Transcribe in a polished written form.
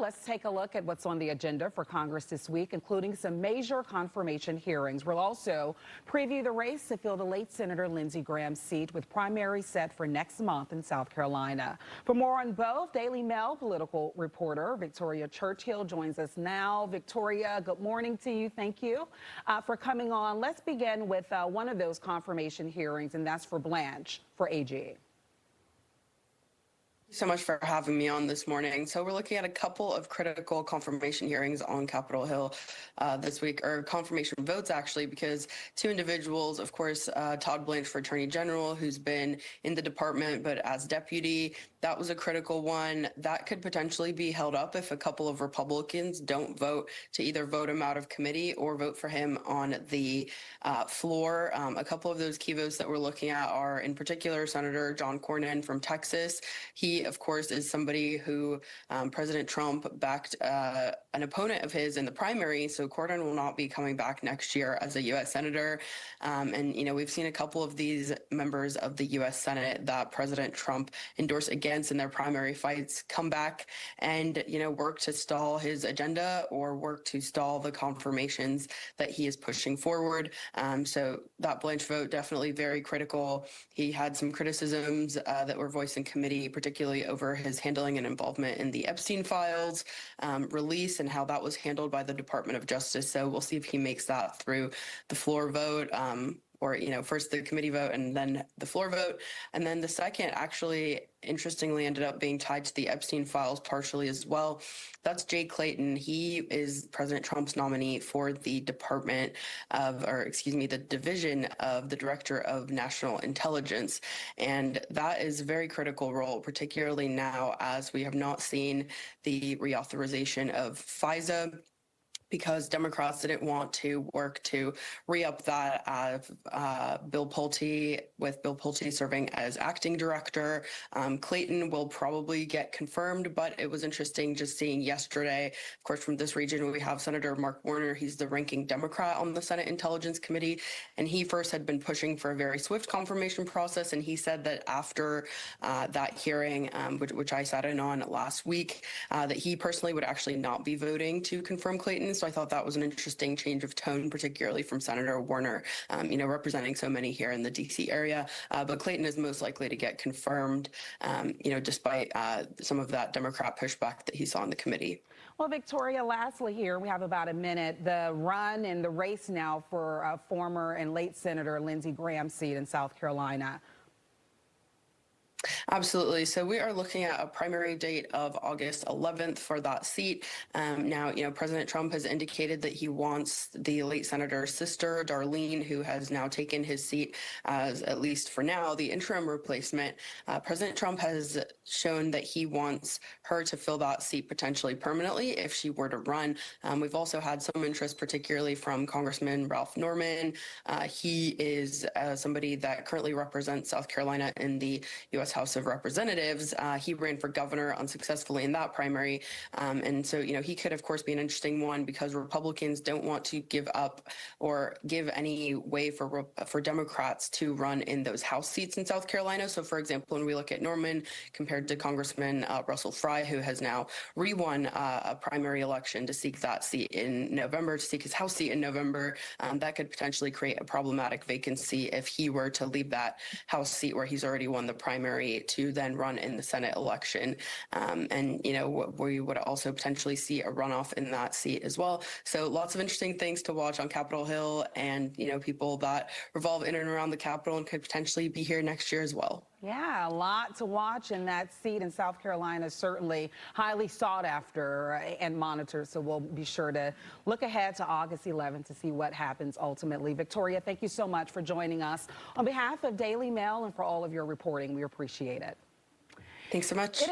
let's take a look at what's on the agenda for Congress this week, including some major confirmation hearings. We'll also preview the race to fill the late Senator Lindsey Graham's seat, with primaries set for next month in South Carolina. For more on both, Daily Mail political reporter Victoria Churchill joins us now. Victoria, good morning to you. Thank you for coming on. Let's begin with one of those confirmation hearings, and that's for Blanche for AG. So much for having me on this morning. So we're looking at a couple of critical confirmation hearings on Capitol Hill this week, or confirmation votes actually, because two individuals, of course, Todd Blanche Attorney General, who's been in the department but as deputy, that was a critical one. That could potentially be held up if a couple of Republicans don't vote to either vote him out of committee or vote for him on the floor. A couple of those key votes that we're looking at are, in particular, Senator John Cornyn from Texas. He, of course, is somebody who President Trump backed an opponent of his in the primary, so Cornyn will not be coming back next year as a U.S. Senator. And, you know, we've seen a couple of these members of the U.S. Senate that President Trump endorsed against in their primary fights come back and, you know, work to stall his agenda or work to stall the confirmations that he is pushing forward. So that Blanche vote, definitely very critical. He had some criticisms that were voiced in committee, particularly over his handling and involvement in the Epstein files release and how that was handled by the Department of Justice. So we'll see if he makes that through the floor vote. Or, you know, first the committee vote and then the floor vote. And then the second actually, interestingly, ended up being tied to the Epstein files partially as well. That's Jay Clayton. He is President Trump's nominee for the the division of the Director of National Intelligence. And that is a very critical role, particularly now as we have not seen the reauthorization of FISA, because Democrats didn't want to work to re-up that Bill Pulte, with Bill Pulte serving as acting director. Clayton will probably get confirmed, but it was interesting just seeing yesterday, of course, from this region, we have Senator Mark Warner. He's the ranking Democrat on the Senate Intelligence Committee, and he first had been pushing for a very swift confirmation process, and he said that after that hearing, which I sat in on last week, that he personally would actually not be voting to confirm Clayton. So I thought that was an interesting change of tone, particularly from Senator Warner, you know, representing so many here in the D.C. area. But Clayton is most likely to get confirmed, you know, despite some of that Democrat pushback that he saw in the committee. Well, Victoria, lastly here, we have about a minute. The run and the race now for former and late Senator Lindsey Graham's seat in South Carolina. Absolutely. So we are looking at a primary date of August 11th for that seat. Now, you know, President Trump has indicated that he wants the late senator's sister, Darlene, who has now taken his seat as, at least for now, the interim replacement. President Trump has shown that he wants her to fill that seat potentially permanently if she were to run. We've also had some interest, particularly from Congressman Ralph Norman. He is somebody that currently represents South Carolina in the U.S. House of Representatives. He ran for governor unsuccessfully in that primary. And so, you know, he could, of course, be an interesting one because Republicans don't want to give up or give any way for Democrats to run in those House seats in South Carolina. So, for example, when we look at Norman compared to Congressman Russell Fry, who has now re-won a primary election to seek that seat in November, to seek his House seat in November, that could potentially create a problematic vacancy if he were to leave that House seat where he's already won the primary to then run in the Senate election. And, you know, we would also potentially see a runoff in that seat as well. So lots of interesting things to watch on Capitol Hill and, you know, people that revolve in and around the Capitol and could potentially be here next year as well. Yeah, a lot to watch, and that seat in South Carolina is certainly highly sought after and monitored. So we'll be sure to look ahead to August 11th to see what happens ultimately. Victoria, thank you so much for joining us. On behalf of Daily Mail and for all of your reporting, we appreciate it. Thanks so much.